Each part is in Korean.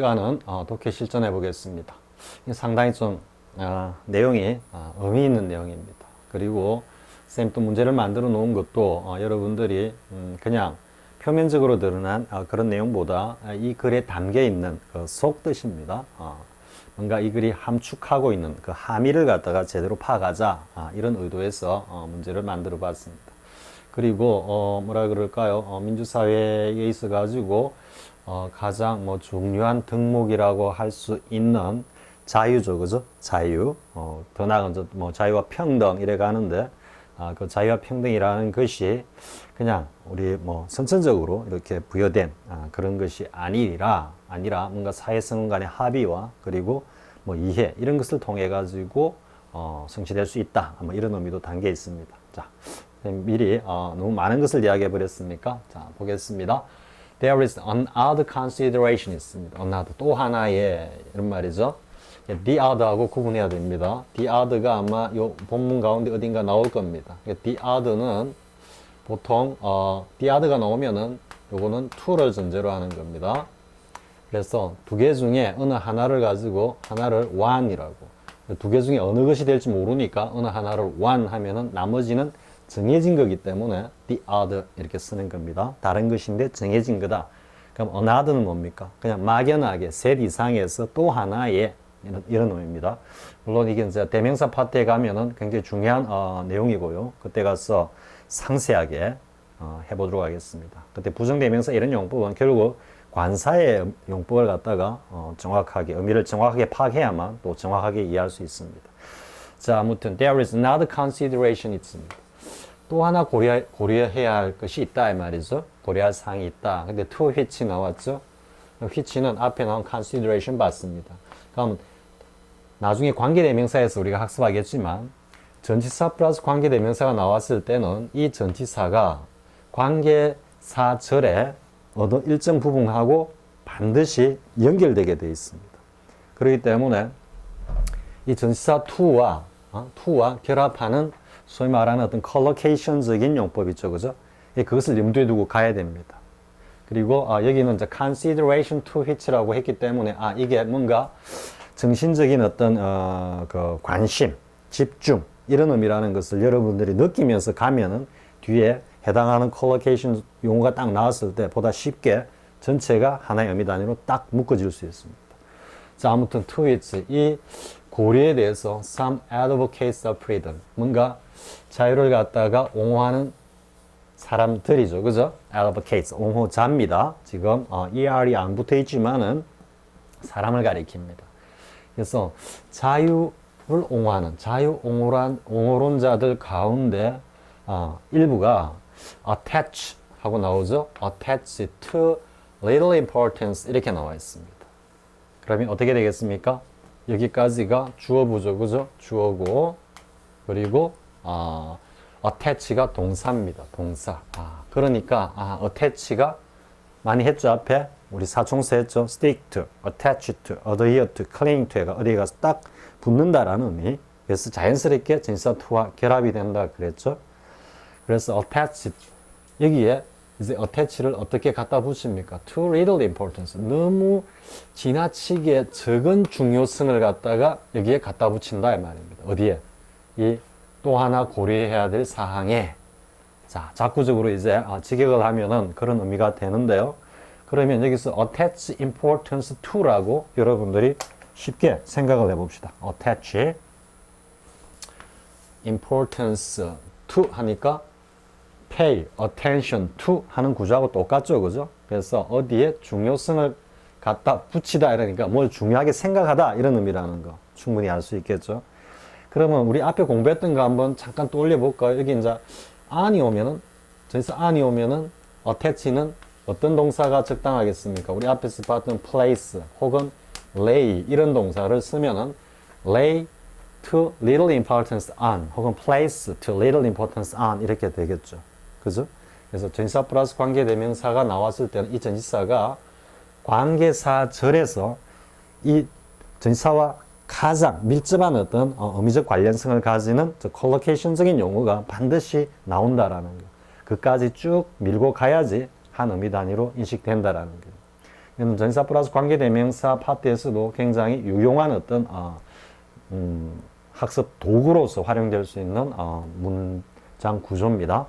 시간은 독해 실전해 보겠습니다. 상당히 좀 내용이 의미 있는 내용입니다. 그리고 쌤 또 문제를 만들어 놓은 것도 여러분들이 그냥 표면적으로 드러난 그런 내용보다 이 글에 담겨 있는 그 속뜻입니다. 뭔가 이 글이 함축하고 있는 그 함의를 갖다가 제대로 파악하자, 이런 의도에서 문제를 만들어 봤습니다. 그리고 뭐라 그럴까요? 민주사회에 있어 가지고 가장 중요한 덕목이라고 할 수 있는 자유죠, 그죠? 자유. 더 나아가서 자유와 평등 이래 가는데, 그 자유와 평등이라는 것이 그냥 우리 선천적으로 이렇게 부여된 그런 것이 아니라 뭔가 사회성 간의 합의와 그리고 이해 이런 것을 통해 가지고 성취될 수 있다. 이런 의미도 담겨 있습니다. 자, 미리 너무 많은 것을 이야기해 버렸으니까 자, 보겠습니다. There is another consideration 있습니다. another 또 하나의 이런 말이죠. the other하고 구분해야 됩니다. the other가 아마 요 본문 가운데 어딘가 나올 겁니다. the other는 보통 the other가 나오면은 요거는 to를 전제로 하는 겁니다. 그래서 두 개 중에 어느 하나를 가지고 하나를 one이라고, 두 개 중에 어느 것이 될지 모르니까 어느 하나를 one 하면은 나머지는 정해진 거기 때문에 the other 이렇게 쓰는 겁니다. 다른 것인데 정해진 거다. 그럼 another는 뭡니까? 그냥 막연하게 셋 이상에서 또 하나의 이런 의미입니다. 물론 이게 이제 대명사 파트에 가면은 굉장히 중요한 내용이고요. 그때 가서 상세하게 해보도록 하겠습니다. 그때 부정대명사 이런 용법은 결국 관사의 용법을 갖다가 정확하게 의미를 정확하게 파악해야만 또 정확하게 이해할 수 있습니다. 자, 아무튼 there is another consideration 있습니다. 또 하나 고려해야 할 것이 있다 이 말이죠. 고려할 사항이 있다. 근데 to which 나왔죠. which는 앞에 나온 consideration 받습니다. 그럼 나중에 관계대명사에서 우리가 학습하겠지만 전치사 플러스 관계대명사가 나왔을 때는 이 전치사가 관계사절에 어떤 일정 부분하고 반드시 연결되게 되어 있습니다. 그렇기 때문에 이 전치사 to와 결합하는 소위 말하는 어떤 컬로케이션적인 용법 있죠, 그죠? 그것을 염두에 두고 가야 됩니다. 그리고 여기는 이제 consideration to which라고 했기 때문에 이게 뭔가 정신적인 어떤 그 관심, 집중 이런 의미라는 것을 여러분들이 느끼면서 가면은 뒤에 해당하는 컬로케이션 용어가 딱 나왔을 때 보다 쉽게 전체가 하나의 의미 단위로 딱 묶어질 수 있습니다. 자, 아무튼 to which 이 고려에 대해서 some advocates of freedom 뭔가 자유를 갖다가 옹호하는 사람들이죠, 그죠? advocates 옹호자입니다. 지금 er이 안 붙어 있지만은 사람을 가리킵니다. 그래서 자유를 옹호하는 옹호론자들 가운데 일부가 attach 하고 나오죠. attach to little importance 이렇게 나와 있습니다. 그러면 어떻게 되겠습니까? 여기까지가 주어부죠, 그죠? 주어고 그리고 attach가 동사입니다. 동사. 그러니까 attach가 많이 했죠. 앞에 우리 사총사 했죠. stick to, attach to, adhere to, cling to가 어디에 가서 딱 붙는다라는 의미. 그래서 자연스럽게 전치사 to와 결합이 된다 그랬죠. 그래서 attach 여기에 이제 attach를 어떻게 갖다 붙입니까? to little importance 너무 지나치게 적은 중요성을 갖다가 여기에 갖다 붙인다 이 말입니다. 어디에? 이 또 하나 고려해야 될 사항에 자, 자꾸적으로 이제 직역을 하면은 그런 의미가 되는데요. 그러면 여기서 attach importance to라고 여러분들이 쉽게 생각을 해봅시다. attach importance to 하니까 pay attention to 하는 구조하고 똑같죠, 그죠? 그래서 어디에 중요성을 갖다 붙이다 이러니까 뭘 중요하게 생각하다 이런 의미라는 거 충분히 알 수 있겠죠. 그러면 우리 앞에 공부했던 거 한번 잠깐 떠올려 볼까요? 여기 이제 an이 오면은 저기서 an이 오면은 attach는 어떤 동사가 적당하겠습니까? 우리 앞에서 봤던 place 혹은 lay 이런 동사를 쓰면은 lay to little importance on 혹은 place to little importance on 이렇게 되겠죠. 그죠? 그래서 전치사 플러스 관계대명사가 나왔을 때는 이 전치사가 관계사절에서 이 전치사와 가장 밀접한 어떤 의미적 관련성을 가지는 컬로케이션적인 용어가 반드시 나온다라는 거. 그까지 쭉 밀고 가야지 한 의미 단위로 인식된다라는 거. 이는 전치사 플러스 관계대명사 파트에서도 굉장히 유용한 어떤 학습 도구로서 활용될 수 있는 문장 구조입니다.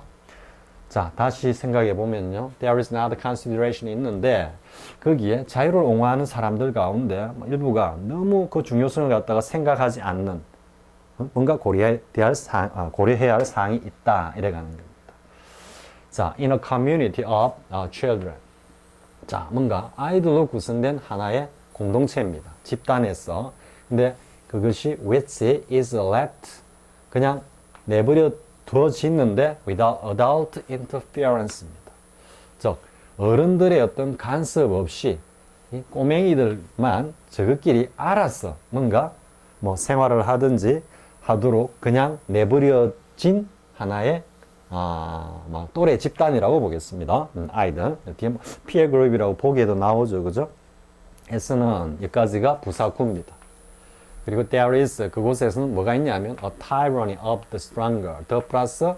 자, 다시 생각해 보면요. There is another consideration이 있는데 거기에 자유를 옹호하는 사람들 가운데 일부가 너무 그 중요성을 갖다가 생각하지 않는 뭔가 고려해야 할 사항이 있다 이래가는 겁니다. 자, in a community of children. 자, 뭔가 아이들로 구성된 하나의 공동체입니다. 집단에서. 근데 그것이 which is left 그냥 내버려 두어지는데 without adult interference입니다. 즉 어른들의 어떤 간섭 없이 이 꼬맹이들만 저것끼리 알아서 뭔가 뭐 생활을 하든지 하도록 그냥 내버려진 하나의 뭐 또래 집단이라고 보겠습니다. 아이들 뒤에 피해 그룹이라고 보기에도 나오죠, 그죠? S는 여기까지가 부사구입니다. 그리고 there is 그곳에서는 뭐가 있냐면 a tyranny of the stronger the 플러스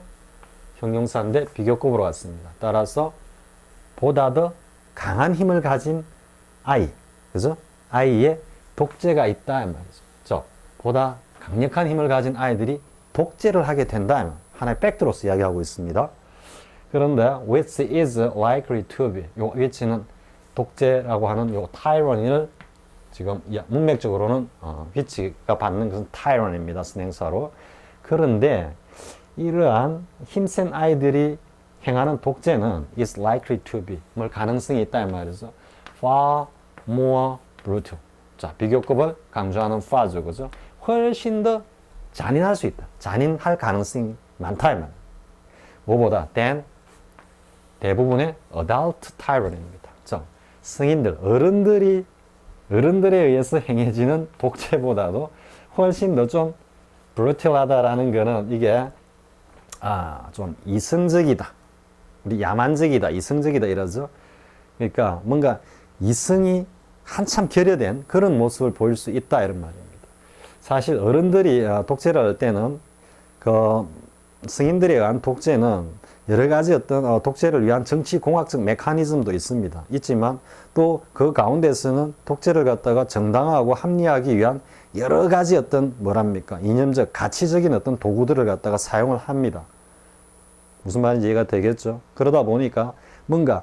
형용사인데 비교급으로 왔습니다. 따라서 보다 더 강한 힘을 가진 아이, 그죠? 아이의 독재가 있다 이 말이죠. 저 보다 강력한 힘을 가진 아이들이 독재를 하게 된다 하나의 팩트로서 이야기하고 있습니다. 그런데 which is likely to be 요 which는 독재라고 하는 요 tyranny를 지금 문맥적으로는 which가 받는 것은 tyranny입니다. 선행사로. 그런데 이러한 힘센 아이들이 행하는 독재는 is likely to be 뭘 가능성이 있다 이 말이죠. far more brutal. 자, 비교급을 강조하는 far죠, 그죠? 훨씬 더 잔인할 수 있다. 잔인할 가능성이 많다 이 말이에요. 뭐보다 than 대부분의 adult tyranny입니다. 즉 성인들, 어른들에 의해서 행해지는 독재보다도 훨씬 더 좀 브루틀하다라는 거는 이게 좀 이성적이다. 우리 야만적이다, 이성적이다 이러죠. 그러니까 뭔가 이성이 한참 결여된 그런 모습을 보일 수 있다 이런 말입니다. 사실 어른들이 독재를 할 때는 그 성인들에 의한 독재는 여러 가지 어떤 독재를 위한 정치 공학적 메커니즘도 있습니다. 있지만 또 그 가운데서는 독재를 갖다가 정당화하고 합리화하기 위한 여러 가지 어떤 뭐랍니까? 이념적, 가치적인 어떤 도구들을 갖다가 사용을 합니다. 무슨 말인지 이해가 되겠죠? 그러다 보니까 뭔가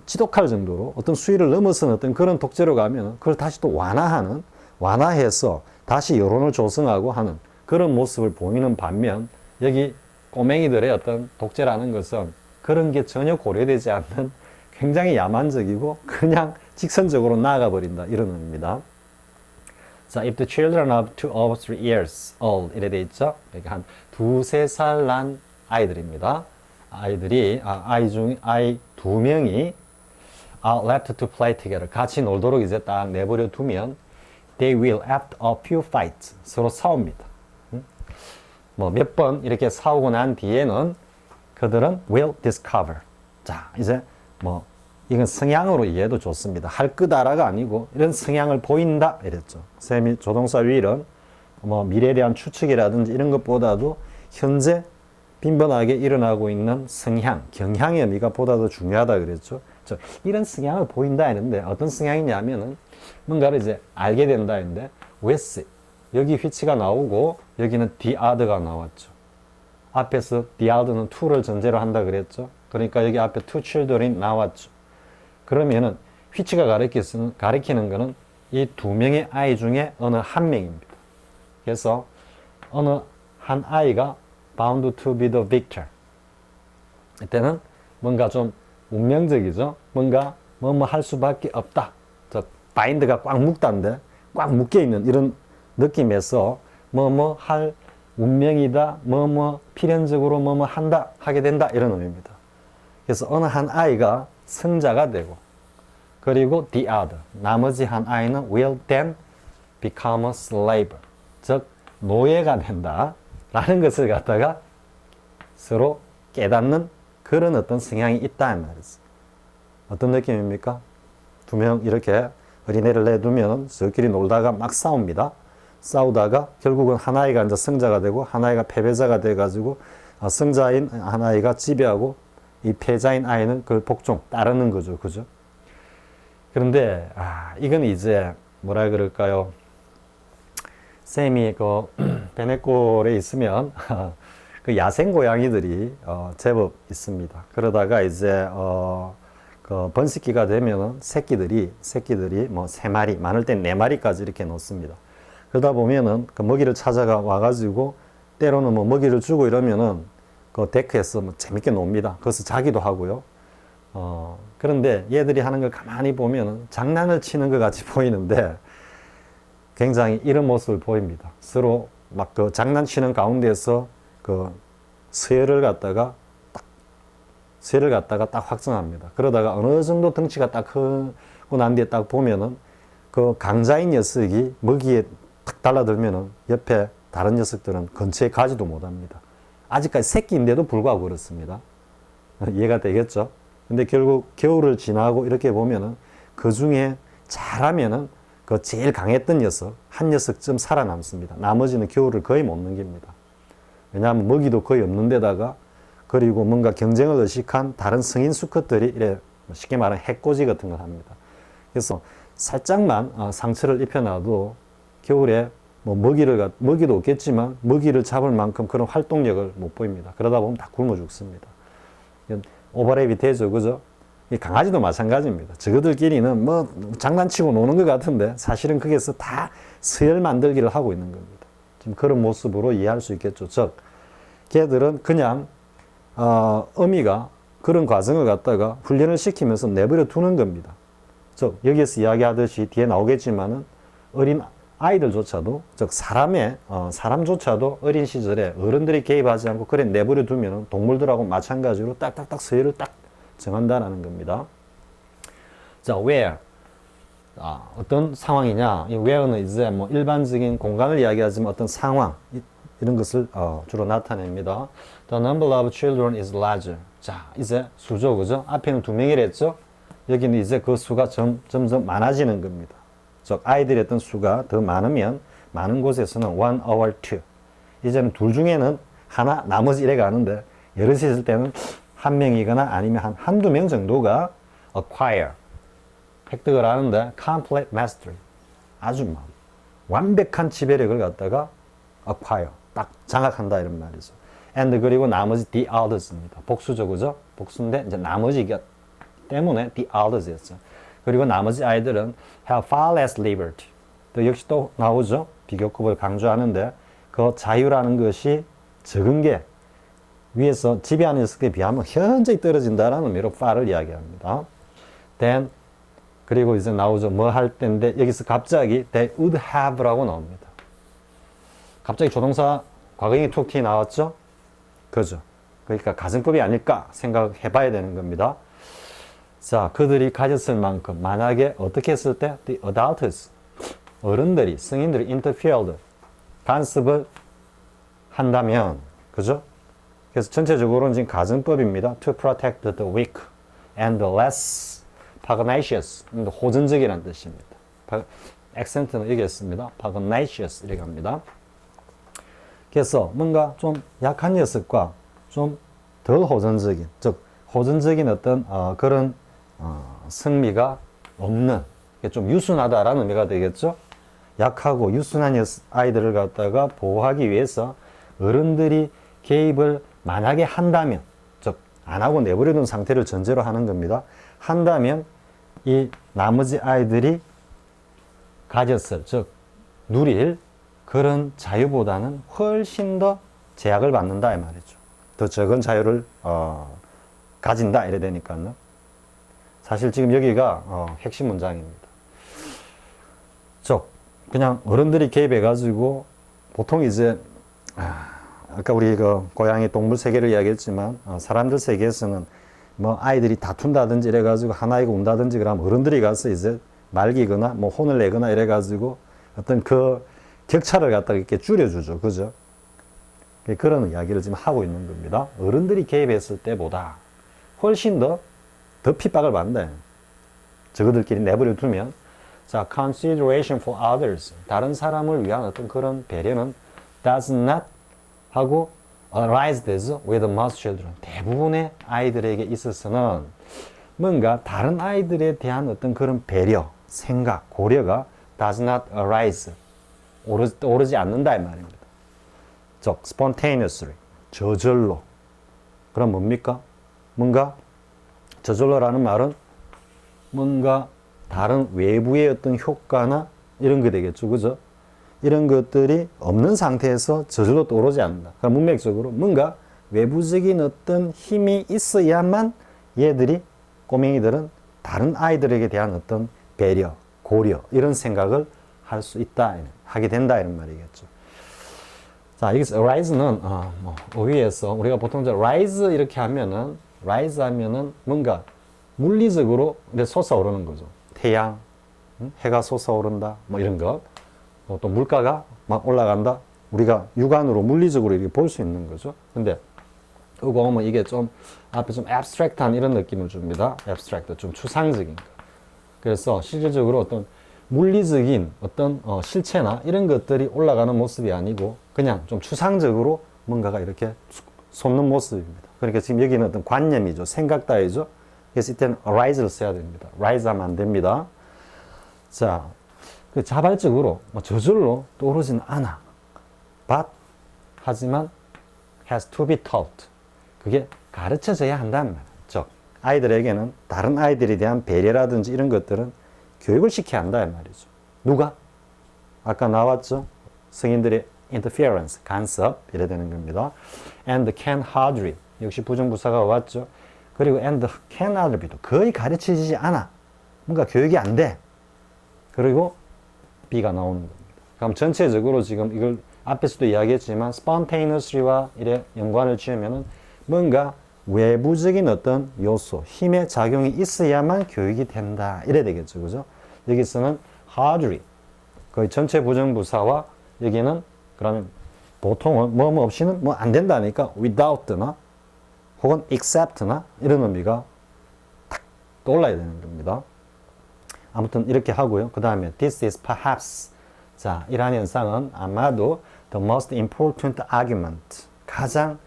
지독할 정도로 어떤 수위를 넘어선 어떤 그런 독재로 가면 그걸 다시 또 완화해서 다시 여론을 조성하고 하는 그런 모습을 보이는 반면 여기 꼬맹이들의 어떤 독재라는 것은 그런 게 전혀 고려되지 않는 굉장히 야만적이고 그냥 직선적으로 나아가 버린다 이런 의미입니다. 자, if the children of 2 or 3 years old 이래 돼 있죠. 이렇게 한 2, 3살 난 아이들입니다. 아이들이 아이 두 명이 are left to play together 같이 놀도록 이제 딱 내버려 두면 they will after a few fights 서로 싸웁니다. 뭐 몇 번 이렇게 싸우고 난 뒤에는 그들은 will discover. 자, 이제 뭐 이건 성향으로 이해해도 좋습니다. 할 거다라가 아니고 이런 성향을 보인다 이랬죠. 쌤이 조동사 will은 뭐 미래에 대한 추측이라든지 이런 것보다도 현재 빈번하게 일어나고 있는 성향, 경향의 의미가 보다 더 중요하다 그랬죠. 이런 성향을 보인다 했는데 어떤 성향이냐면은 뭔가를 이제 알게 된다 했는데 with 여기 which가 나오고 여기는 the other가 나왔죠. 앞에서 the other는 to를 전제로 한다 그랬죠. 그러니까 여기 앞에 two children이 나왔죠. 그러면은 which가 가리키는 것은 이 두 명의 아이 중에 어느 한 명입니다. 그래서 어느 한 아이가 bound to be the victor. 이때는 뭔가 좀 운명적이죠. 뭔가 뭐뭐 할 수밖에 없다. 저 바인드가 꽉 묶다인데 꽉 묶여 있는 이런 느낌에서 뭐뭐 할 운명이다. 뭐뭐 필연적으로 뭐뭐 한다. 하게 된다. 이런 의미입니다. 그래서 어느 한 아이가 승자가 되고 그리고 the other 나머지 한 아이는 will then become a slave. 즉 노예가 된다. 라는 것을 갖다가 서로 깨닫는 그런 어떤 성향이 있다 이 말이죠. 어떤 느낌입니까? 두 명 이렇게 어린애를 내두면 저끼리 놀다가 막 싸웁니다. 싸우다가 결국은 한 아이가 이제 승자가 되고 한 아이가 패배자가 돼가지고 승자인 한 아이가 지배하고 이 패자인 아이는 그걸 따르는 거죠, 그죠? 그런데 이건 이제 뭐라 그럴까요? 쌤이 그 베네골에 있으면 그 야생 고양이들이 제법 있습니다. 그러다가 이제 그 번식기가 되면은 새끼들이 뭐 3마리, 많을 땐 4마리까지 이렇게 놓습니다. 그러다 보면은 그 먹이를 찾아가 와가지고 때로는 뭐 먹이를 주고 이러면은 그 데크에서 뭐 재밌게 놉니다. 거기서 자기도 하고요. 그런데 얘들이 하는 걸 가만히 보면은 장난을 치는 것 같이 보이는데 굉장히 이런 모습을 보입니다. 서로 막 그 장난치는 가운데에서 그 서열을 갖다가 딱 확정합니다. 그러다가 어느 정도 덩치가 딱 크고 난 뒤에 딱 보면은 그 강자인 녀석이 먹이에 탁 달라들면은 옆에 다른 녀석들은 근처에 가지도 못합니다. 아직까지 새끼인데도 불구하고 그렇습니다. 이해가 되겠죠? 근데 결국 겨울을 지나고 이렇게 보면은 그 중에 잘하면은 그 제일 강했던 녀석, 한 녀석쯤 살아남습니다. 나머지는 겨울을 거의 못 넘깁니다. 왜냐하면 먹이도 거의 없는 데다가 그리고 뭔가 경쟁을 의식한 다른 성인 수컷들이 이래 쉽게 말하면 해코지 같은 걸 합니다. 그래서 살짝만 상처를 입혀놔도 겨울에 뭐 먹이도 없겠지만 먹이를 잡을 만큼 그런 활동력을 못 보입니다. 그러다 보면 다 굶어 죽습니다. 오버랩이 되죠, 그죠? 이 강아지도 마찬가지입니다. 저거들끼리는 뭐 장난치고 노는 것 같은데 사실은 거기서 다 서열 만들기를 하고 있는 겁니다. 지금 그런 모습으로 이해할 수 있겠죠. 즉, 걔들은 그냥 어미가 그런 과정을 갖다가 훈련을 시키면서 내버려 두는 겁니다. 즉, 여기에서 이야기하듯이 뒤에 나오겠지만은 어린 아이들조차도, 즉 사람조차도 어린 시절에 어른들이 개입하지 않고 그래 내버려 두면 동물들하고 마찬가지로 딱딱딱 서열을 딱 정한다라는 겁니다. 자, where. 어떤 상황이냐? 이 where는 이제 뭐 일반적인 공간을 이야기하지만 어떤 상황, 이런 것을 주로 나타냅니다. The number of children is larger. 자, 이제 수죠, 그죠? 앞에는 2명이랬죠? 여기는 이제 그 수가 점점 많아지는 겁니다. 즉, 아이들이 했던 수가 더 많으면 많은 곳에서는 1 over 2. 이제는 둘 중에는 하나, 나머지 이래 가는데 여럿이 있을 때는 한 명이거나 아니면 한두 명 정도가 acquire, 획득을 하는데 complete mastery, 아주 완벽한 지배력을 갖다가 acquire, 딱 장악한다 이런 말이죠. and 그리고 나머지 the others입니다. 복수죠, 그죠? 복수인데 이제 나머지가 때문에 the others였죠. 그리고 나머지 아이들은 have far less liberty. 또 역시 또 나오죠. 비교급을 강조하는데 그 자유라는 것이 적은 게 위에서 지배하는 녀석에 비하면 현저히 떨어진다라는 의미로 far를 이야기합니다. then 그리고 이제 나오죠. 뭐 할 때인데 여기서 갑자기 they would have라고 나옵니다. 갑자기 조동사 과거형이 툭 튀어 나왔죠. 그죠? 그러니까 가정법이 아닐까 생각해 봐야 되는 겁니다. 자, 그들이 가졌을 만큼 만약에 어떻게 했을 때 the adults, 어른들이, 성인들이 interfered, 간섭을 한다면, 그죠? 그래서 전체적으로는 지금 가정법입니다. To protect the weak and the less pugnacious, 호전적이라는 뜻입니다. 액센트는 여기 있습니다. pugnacious 이렇게 합니다. 그래서 뭔가 좀 약한 녀석과 좀 덜 호전적인, 즉 호전적인 어떤 그런 성미가 없는, 좀 유순하다라는 의미가 되겠죠. 약하고 유순한 아이들을 갖다가 보호하기 위해서 어른들이 개입을 만약에 한다면, 즉 안 하고 내버려둔 상태를 전제로 하는 겁니다. 한다면 이 나머지 아이들이 가졌을, 즉 누릴 그런 자유보다는 훨씬 더 제약을 받는다 이 말이죠. 더 적은 자유를 가진다 이래 되니까요. 사실 지금 여기가 핵심 문장입니다. 즉 그냥 어른들이 개입해 가지고 보통 이제 아까 우리 그 고양이 동물 세계를 이야기했지만 사람들 세계에서는 뭐 아이들이 다툰다든지 이래 가지고 하나이가 운다든지 그러면 어른들이 가서 이제 말기거나 뭐 혼을 내거나 이래 가지고 어떤 그 격차를 갖다가 이렇게 줄여주죠. 그죠? 그런 이야기를 지금 하고 있는 겁니다. 어른들이 개입했을 때보다 훨씬 더 핍박을 받는다. 저거들끼리 내버려 두면. 자, consideration for others. 다른 사람을 위한 어떤 그런 배려는 does not 하고 arise 되죠. with most children. 대부분의 아이들에게 있어서는 뭔가 다른 아이들에 대한 어떤 그런 배려, 생각, 고려가 does not arise. 오르지 않는다 이 말입니다. 즉, spontaneously. 저절로. 그럼 뭡니까? 뭔가 저절로라는 말은 뭔가 다른 외부의 어떤 효과나 이런 게 되겠죠. 그죠? 이런 것들이 없는 상태에서 저절로 오르지 않는다. 그럼 문맥적으로 뭔가 외부적인 어떤 힘이 있어야만 얘들이, 꼬맹이들은 다른 아이들에게 대한 어떤 배려, 고려, 이런 생각을 할 수 있다, 하게 된다, 이런 말이겠죠. 자, 여기서 arise는, 어휘에서 우리가 보통 rise 이렇게 하면은, rise 하면은 뭔가 물리적으로 솟아오르는 거죠. 태양, 해가 솟아오른다, 뭐 이런 것. 또 물가가 막 올라간다. 우리가 육안으로 물리적으로 이렇게 볼 수 있는 거죠. 근데 그거 보면 이게 좀 앞에 좀 abstract한 이런 느낌을 줍니다. abstract, 좀 추상적인 거. 그래서 실질적으로 어떤 물리적인 어떤 실체나 이런 것들이 올라가는 모습이 아니고 그냥 좀 추상적으로 뭔가가 이렇게 솟는 모습입니다. 그러니까 지금 여기는 어떤 관념이죠. 생각 따위죠. 그래서 이때는 arise를 써야 됩니다. rise 하면 안 됩니다. 자, 그 자발적으로 저절로 떠오르지는 않아. but 하지만 has to be taught. 그게 가르쳐져야 한다는 말이에요. 즉, 아이들에게는 다른 아이들에 대한 배려라든지 이런 것들은 교육을 시켜야 한다 이 말이죠. 누가? 아까 나왔죠? 성인들의 interference, 간섭 이래 되는 겁니다. and can hardly 역시 부정부사가 왔죠. 그리고 and can hardly도 거의 가르쳐지지 않아. 뭔가 교육이 안 돼. 그리고 B가 나오는 겁니다. 그럼 전체적으로 지금 이걸 앞에서도 이야기했지만 spontaneously와 이래 연관을 지으면은 뭔가 외부적인 어떤 요소, 힘의 작용이 있어야만 교육이 된다. 이래 되겠죠. 그죠? 여기서는 hardly, 거의 전체 부정부사와 여기는 그러면 보통은 뭐 없이는 뭐 안 된다니까 without나 혹은 except나 이런 의미가 탁 떠올라야 되는 겁니다. 아무튼 이렇게 하고요. 그 다음에 this is perhaps. 자, 이러한 현상은 아마도 the most important argument. 가장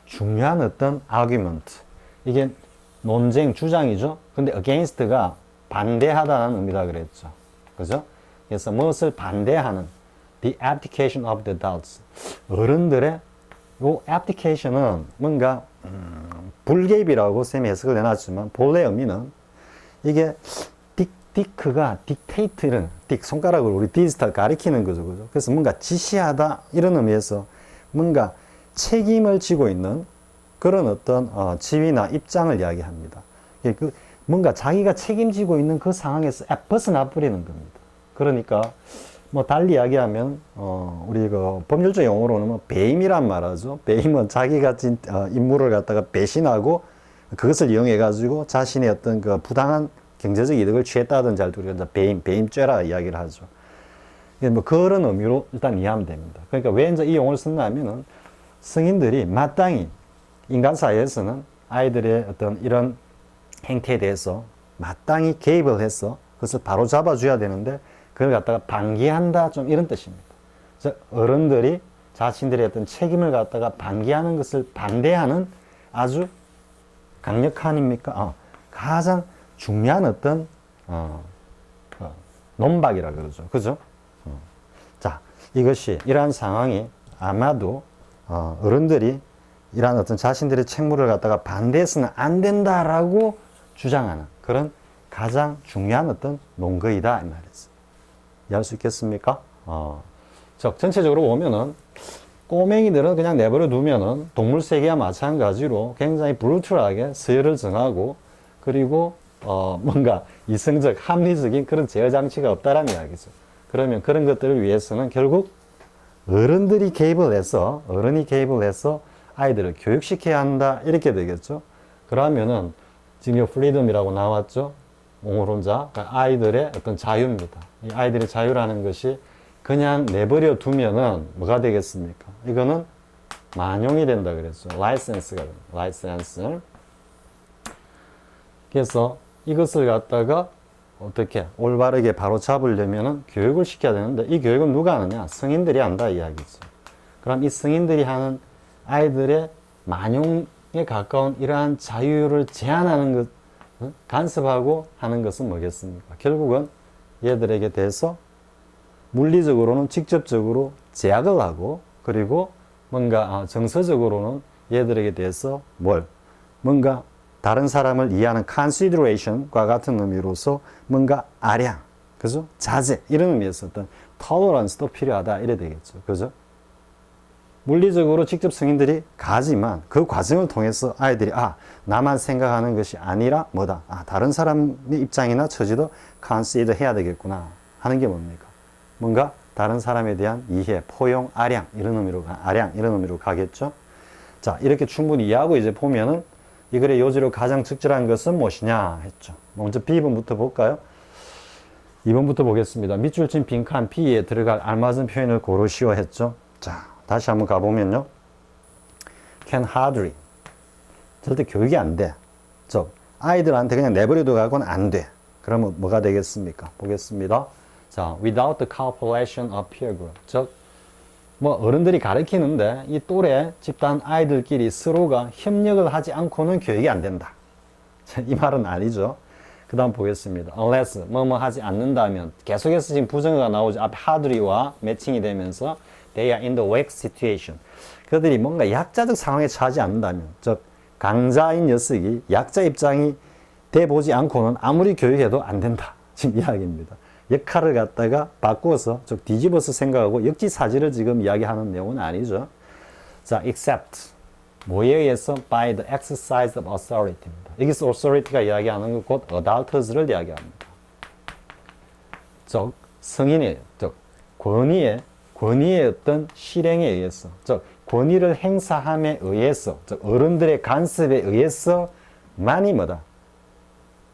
중요한 어떤 argument. 이게 논쟁, 주장이죠. 근데 against가 반대하다는 의미다 그랬죠. 그죠? 그래서 무엇을 반대하는 the abdication of the adults. 어른들의 요 abdication은 뭔가 불개입이라고 쌤이 해석을 해놨지만 본래 의미는 이게 디크가 딕테이트 이런 손가락으로 우리 디지털 가리키는 거죠. 그죠? 그래서 뭔가 지시하다 이런 의미에서 뭔가 책임을 지고 있는 그런 어떤 지위나 입장을 이야기합니다. 그 뭔가 자기가 책임지고 있는 그 상황에서 벗어나 버리는 겁니다. 그러니까 뭐 달리 이야기하면 우리 그 법률적 용어로는 뭐 배임이란 말하죠. 배임은 자기가 진 임무를 갖다가 배신하고 그것을 이용해 가지고 자신의 어떤 그 부당한 경제적 이득을 취했다든지 할 때 우리가 배임죄라 이야기를 하죠. 뭐 그런 의미로 일단 이해하면 됩니다. 그러니까 왜 이제 이 용어를 썼냐면은 성인들이 마땅히 인간 사회에서는 아이들의 어떤 이런 행태에 대해서 마땅히 개입을 해서 그것을 바로 잡아줘야 되는데 그걸 갖다가 방기한다 좀 이런 뜻입니다. 즉 어른들이 자신들의 어떤 책임을 갖다가 방기하는 것을 반대하는 아주 강력한입니까? 가장 중요한 어떤 논박이라 그러죠. 그죠? 자, 이것이 이러한 상황이 아마도 어른들이 이러한 어떤 자신들의 책무를 갖다가 반대해서는 안 된다라고 주장하는 그런 가장 중요한 어떤 논거이다 이 말이죠. 이해할 수 있겠습니까? 전체적으로 보면은 꼬맹이들은 그냥 내버려 두면은 동물 세계와 마찬가지로 굉장히 브루트하게 서열을 정하고 그리고 뭔가 이성적, 합리적인 그런 제어 장치가 없다라는 이야기죠. 그러면 그런 것들을 위해서는 결국 어른이 개입을 해서 아이들을 교육시켜야 한다 이렇게 되겠죠. 그러면은 지금 프리덤이라고 나왔죠. 옹호론자, 아이들의 어떤 자유입니다. 이 아이들의 자유라는 것이 그냥 내버려 두면은 뭐가 되겠습니까? 이거는 만용이 된다 그랬죠. 라이센스가 됩니다. 라이센스. 그래서 이것을 갖다가 어떻게 올바르게 바로 잡으려면은 교육을 시켜야 되는데 이 교육은 누가 하느냐? 성인들이 한다 이야기죠. 그럼 이 성인들이 하는 아이들의 만용에 가까운 이러한 자유를 제한하는 것 간섭하고 하는 것은 뭐겠습니까? 결국은 얘들에게 대해서 물리적으로는 직접적으로 제약을 하고, 그리고 뭔가 정서적으로는 얘들에게 대해서 뭔가 다른 사람을 이해하는 consideration과 같은 의미로서 뭔가 아량, 그죠? 자제, 이런 의미에서 어떤 tolerance도 필요하다, 이래 되겠죠. 그죠? 물리적으로 직접 승인들이 가지만 그 과정을 통해서 아이들이 나만 생각하는 것이 아니라 뭐다, 다른 사람의 입장이나 처지도 consider 해야 되겠구나 하는 게 뭡니까? 뭔가 다른 사람에 대한 이해, 포용, 아량 이런 의미로 가겠죠. 자, 이렇게 충분히 이해하고 이제 보면은 이 글의 요지로 가장 적절한 것은 무엇이냐 했죠. 먼저 B번부터 볼까요? 2번부터 보겠습니다. 밑줄 친 빈칸 B에 들어갈 알맞은 표현을 고르시오 했죠. 자, 다시 한번 가보면요. can hardly. 절대 교육이 안 돼. 즉, 아이들한테 그냥 내버려둬 가고는 안 돼. 그러면 뭐가 되겠습니까? 보겠습니다. 자, without the cooperation of peer group. 즉, 어른들이 가르치는데 이 또래 집단 아이들끼리 서로가 협력을 하지 않고는 교육이 안 된다. 이 말은 아니죠. 그 다음 보겠습니다. unless 뭐뭐 하지 않는다면 계속해서 지금 부정어가 나오죠. 앞에 hardly와 매칭이 되면서 they are in the weak situation. 그들이 뭔가 약자적 상황에 처하지 않는다면, 즉 강자인 녀석이 약자 입장이 돼 보지 않고는 아무리 교육해도 안 된다. 지금 이야기입니다. 역할을 갖다가 바꾸어서 즉 뒤집어서 생각하고 역지사지를 지금 이야기하는 내용은 아니죠. 자, except 뭐에 의해서 by the exercise of authority입니다. 여기서 authority가 이야기하는 건 곧 adulters를 이야기합니다. 즉 성인의, 즉 권위의 어떤 실행에 의해서, 즉 권위를 행사함에 의해서, 즉 어른들의 간섭에 의해서만이 뭐다?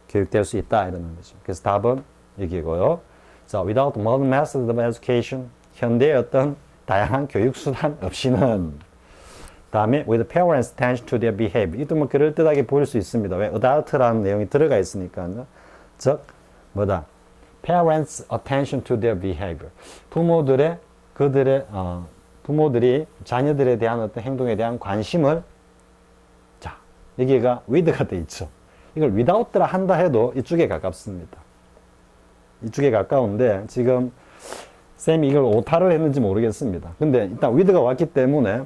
교육될 수 있다, 이런 의미죠. 그래서 답은 여기고요. 자, without modern methods of education, 현대의 어떤 다양한 교육 수단 없이는. 다음에 with parents' attention to their behavior. 이것도 뭐 그럴듯하게 보일 수 있습니다. 왜? adult라는 내용이 들어가 있으니까요. 즉 뭐다? parents' attention to their behavior. 부모들이 자녀들에 대한 어떤 행동에 대한 관심을, 자, 여기가 with가 돼 있죠. 이걸 without라 한다 해도 이쪽에 가깝습니다. 이쪽에 가까운데 지금 쌤이 이걸 오타를 했는지 모르겠습니다. 근데 일단 with가 왔기 때문에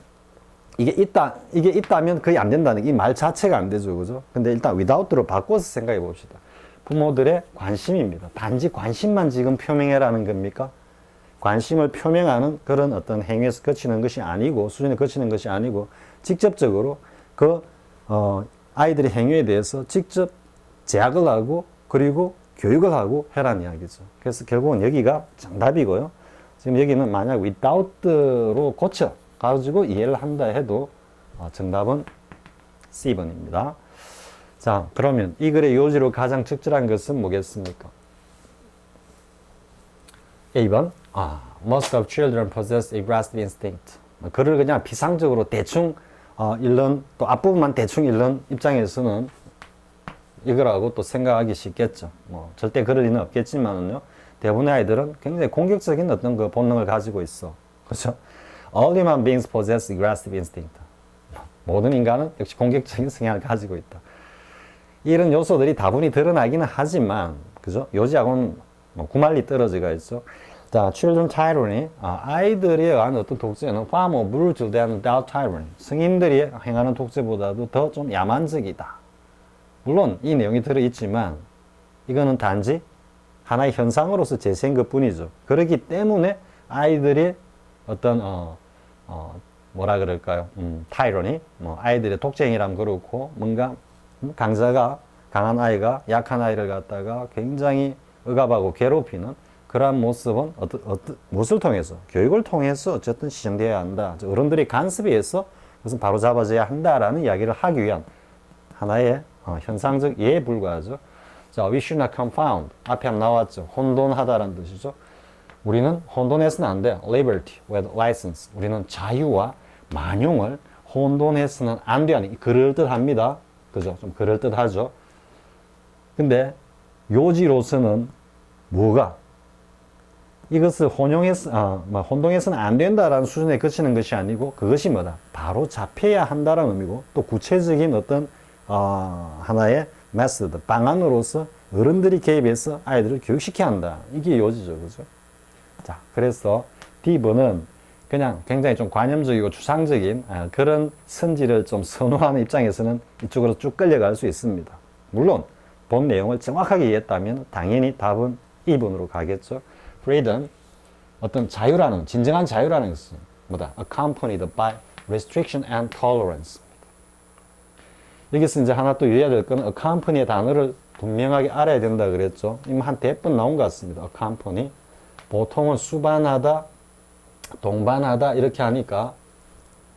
이게 있다면 거의 안 된다는 이 말 자체가 안 되죠. 그죠? 근데 일단 without로 바꿔서 생각해 봅시다. 부모들의 관심입니다. 단지 관심만 지금 표명해라는 겁니까? 관심을 표명하는 그런 어떤 행위에서 거치는 것이 아니고, 수준에 거치는 것이 아니고, 직접적으로 아이들의 행위에 대해서 직접 제약을 하고, 그리고 교육을 하고 해라는 이야기죠. 그래서 결국은 여기가 정답이고요. 지금 여기는 만약 without로 고쳐 가지고 이해를 한다 해도 정답은 C번입니다. 자, 그러면 이 글의 요지로 가장 적절한 것은 뭐겠습니까? A번. Most of children possess aggressive instinct. 그를 그냥 비상적으로 대충 읽는, 또 앞부분만 대충 읽는 입장에서는 이거라고 또 생각하기 쉽겠죠. 절대 그럴 리는 없겠지만요. 대부분의 아이들은 굉장히 공격적인 어떤 그 본능을 가지고 있어. 그렇죠? All human beings possess aggressive instinct. 모든 인간은 역시 공격적인 성향을 가지고 있다. 이런 요소들이 다분히 드러나기는 하지만, 그죠? 요지하고는 구말리 떨어져가 있죠. 자, children tyranny. 아이들에 의한 어떤 독재는 far more brutal than adult tyranny. 성인들이 행하는 독재보다도 더 좀 야만적이다. 물론 이 내용이 들어있지만 이거는 단지 하나의 현상으로서 제시한 것 뿐이죠. 그렇기 때문에 아이들이 어떤 뭐라 그럴까요? 타이러니, 아이들의 독재행위라면 그렇고, 뭔가 강한 아이가 약한 아이를 갖다가 굉장히 억압하고 괴롭히는 그러한 모습은 무엇을 통해서? 교육을 통해서 어쨌든 시정되어야 한다. 어른들이 간섭에 의해서 그것은 바로 잡아져야 한다라는 이야기를 하기 위한 하나의 현상적 예에 불과하죠. 자, we should not confound. 앞에 한번 나왔죠. 혼돈하다라는 뜻이죠. 우리는 혼돈해서는 안 돼. liberty with license. 우리는 자유와 만용을 혼돈해서는 안 돼. 그럴듯합니다. 그죠? 좀 그럴듯하죠. 근데 요지로서는 뭐가? 이것을 혼동해서는 안 된다라는 수준에 그치는 것이 아니고, 그것이 뭐다? 바로 잡혀야 한다라는 의미고, 또 구체적인 어떤 하나의 method, 방안으로서 어른들이 개입해서 아이들을 교육시켜야 한다. 이게 요지죠. 그죠? 자, 그래서 D번은 그냥 굉장히 좀 관념적이고 주상적인 그런 선지를 좀 선호하는 입장에서는 이쪽으로 쭉 끌려갈 수 있습니다. 물론 본 내용을 정확하게 이해했다면 당연히 답은 2번으로 가겠죠. freedom, 어떤 자유라는, 진정한 자유라는 것은 뭐다? accompanied by restriction and tolerance. 여기서 이제 하나 또 유의해야 될 건 accompany의 단어를 분명하게 알아야 된다 그랬죠. 이미 한 100번 나온 것 같습니다. accompany. 보통은 수반하다, 동반하다 이렇게 하니까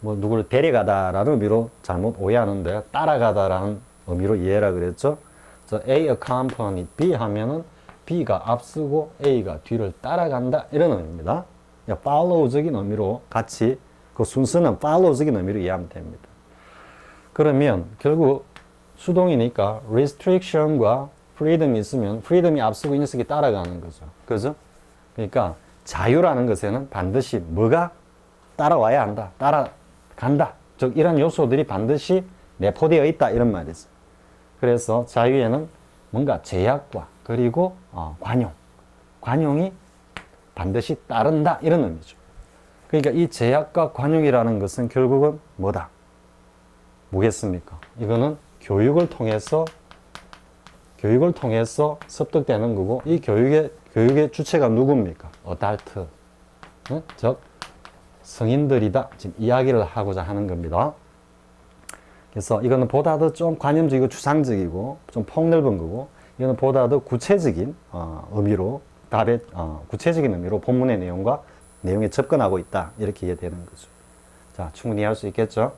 뭐 누구를 데려가다라는 의미로 잘못 오해하는데 따라가다라는 의미로 이해라 그랬죠. 그래서 A accompany B 하면은 B가 앞서고 A가 뒤를 따라간다 이런 의미입니다. follow적인 의미로 같이 그 순서는 follow적인 의미로 이해하면 됩니다. 그러면 결국 수동이니까 restriction과 freedom이 있으면 freedom이 앞서고 이 녀석이 따라가는 거죠. 그죠? 그러니까 자유라는 것에는 반드시 뭐가 따라와야 한다. 따라간다. 즉 이런 요소들이 반드시 내포되어 있다. 이런 말이죠. 그래서 자유에는 뭔가 제약과 그리고 관용이 반드시 따른다. 이런 의미죠. 그러니까 이 제약과 관용이라는 것은 결국은 뭐다? 뭐겠습니까? 이거는 교육을 통해서 습득되는 거고 이 교육의 주체가 누굽니까? 어달트, 즉 성인들이다. 지금 이야기를 하고자 하는 겁니다. 그래서 이거는 보다 더 좀 관념적이고 추상적이고 좀 폭넓은 거고 이거는 보다 더 구체적인 의미로 구체적인 의미로 본문의 내용에 접근하고 있다. 이렇게 이해되는 거죠. 자, 충분히 이해할 수 있겠죠?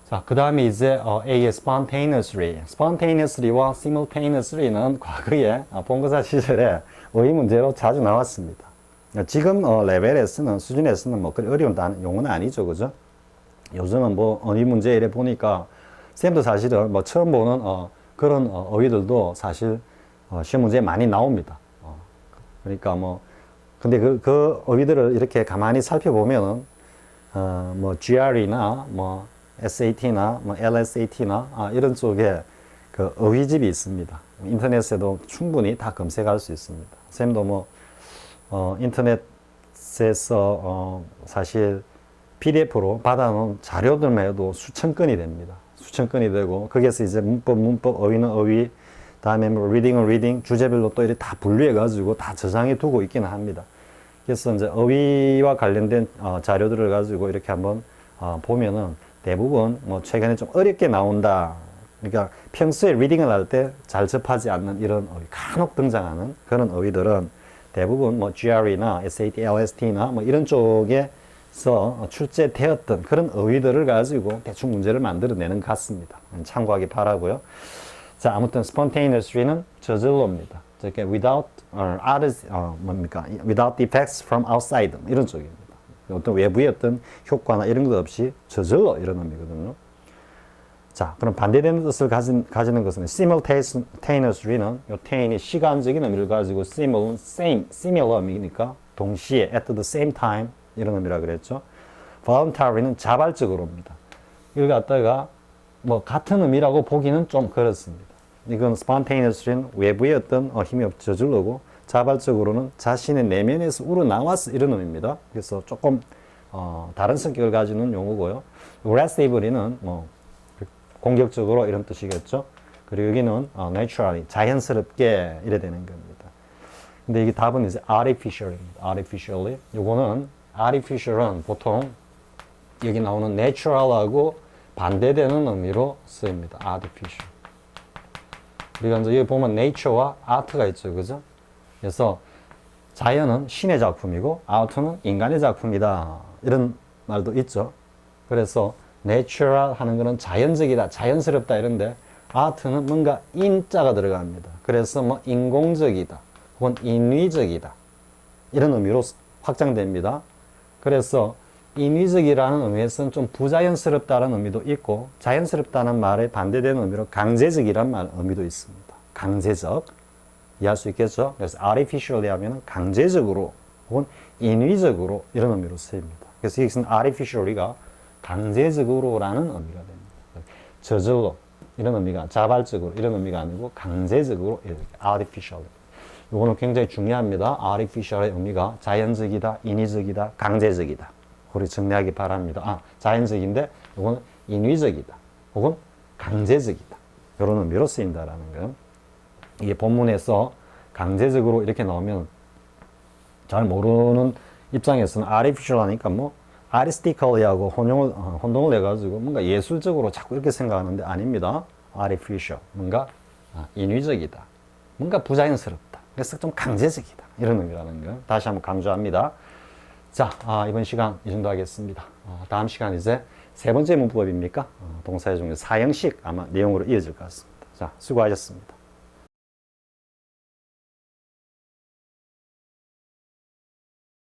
자, 그 다음에 이제 A의 spontaneously와 simultaneously는 과거에 본고사 시절에 어휘 문제로 자주 나왔습니다. 지금 레벨에서는 수준에서는 뭐 그리 어려운 용어는 아니죠, 그죠? 요즘은 뭐 어휘 문제 이래 보니까 쌤도 사실은 뭐 처음 보는 그런 어휘들도 사실 시험 문제에 많이 나옵니다. 그러니까 뭐 근데 그 어휘들을 이렇게 가만히 살펴보면은 뭐 GRE나 뭐 SAT나 뭐 LSAT나 이런 쪽에 그 어휘집이 있습니다. 인터넷에도 충분히 다 검색할 수 있습니다. 쌤도 뭐 인터넷에서 사실 PDF로 받아놓은 자료들만 해도 수천 건이 됩니다. 수천 건이 되고 거기에서 이제 문법, 어휘는 어휘, 다음에 뭐 리딩은 리딩, 주제별로 또 이렇게 다 분류해가지고 다 저장해 두고 있기는 합니다. 그래서 이제 어휘와 관련된 자료들을 가지고 이렇게 한번 보면은 대부분 뭐 최근에 좀 어렵게 나온다. 그러니까 평소에 리딩을 할 때 잘 접하지 않는 이런 어휘, 간혹 등장하는 그런 어휘들은 대부분 뭐 GRE나 SAT, LST나 뭐 이런 쪽에서 출제되었던 그런 어휘들을 가지고 대충 문제를 만들어내는 것 같습니다. 참고하기 바라고요. 자, 아무튼 spontaneously는 저절로입니다. 이렇게 without without effects from outside 이런 쪽입니다. 어떤 외부의 어떤 효과나 이런 것 없이 저절로 이런 의미거든요. 자, 그럼 반대되는 뜻을 가지는 것은 simultaneously는 요 tain이 시간적인 의미를 가지고 simul은 similar 의미니까 동시에 at the same time 이런 의미라 그랬죠. voluntary는 자발적으로입니다. 이걸 갖다가 뭐 같은 의미라고 보기는 좀 그렇습니다. 이건 spontaneously는 외부의 어떤 힘이 없이 저절로고 자발적으로는 자신의 내면에서 우러나와서 이런 의미입니다. 그래서 조금 다른 성격을 가지는 용어고요. aggressively는 뭐 공격적으로 이런 뜻이겠죠. 그리고 여기는 naturally 자연스럽게 이래 되는 겁니다. 근데 이게 답은 이제 artificial입니다. artificially. 요거는 artificial은 보통 여기 나오는 natural하고 반대되는 의미로 쓰입니다. artificial. 우리가 이제 여기 보면 nature와 art가 있죠, 그죠? 그래서 자연은 신의 작품이고 아트는 인간의 작품이다. 이런 말도 있죠. 그래서 내추럴 하는 거는 자연적이다, 자연스럽다 이런데 아트는 뭔가 인자가 들어갑니다. 그래서 뭐 인공적이다, 혹은 인위적이다 이런 의미로 확장됩니다. 그래서 인위적이라는 의미에서는 좀 부자연스럽다는 의미도 있고 자연스럽다는 말에 반대되는 의미로 강제적이라는 의미도 있습니다. 강제적. 이해할 수 있겠죠? 그래서 artificially 하면 강제적으로 혹은 인위적으로 이런 의미로 쓰입니다. 그래서 여기서는 artificially가 강제적으로라는 의미가 됩니다. 저절로 이런 의미가 자발적으로 이런 의미가 아니고 강제적으로 artificial. 이거는 굉장히 중요합니다. artificial의 의미가 자연적이다, 인위적이다, 강제적이다. 우리 정리하기 바랍니다. 자연적인데 이거는 인위적이다. 혹은 강제적이다. 이런 의미로 쓰인다라는 거. 이게 본문에서 강제적으로 이렇게 나오면 잘 모르는 입장에서는 artificial 하니까 뭐 artistically 하고 혼동을 해가지고 뭔가 예술적으로 자꾸 이렇게 생각하는데 아닙니다. artificial. 뭔가 인위적이다. 뭔가 부자연스럽다. 그래서 좀 강제적이다. 이런 의미라는 거. 다시 한번 강조합니다. 자, 이번 시간 이 정도 하겠습니다. 다음 시간 이제 세 번째 문법입니까? 동사의 종류 사형식 아마 내용으로 이어질 것 같습니다. 자, 수고하셨습니다.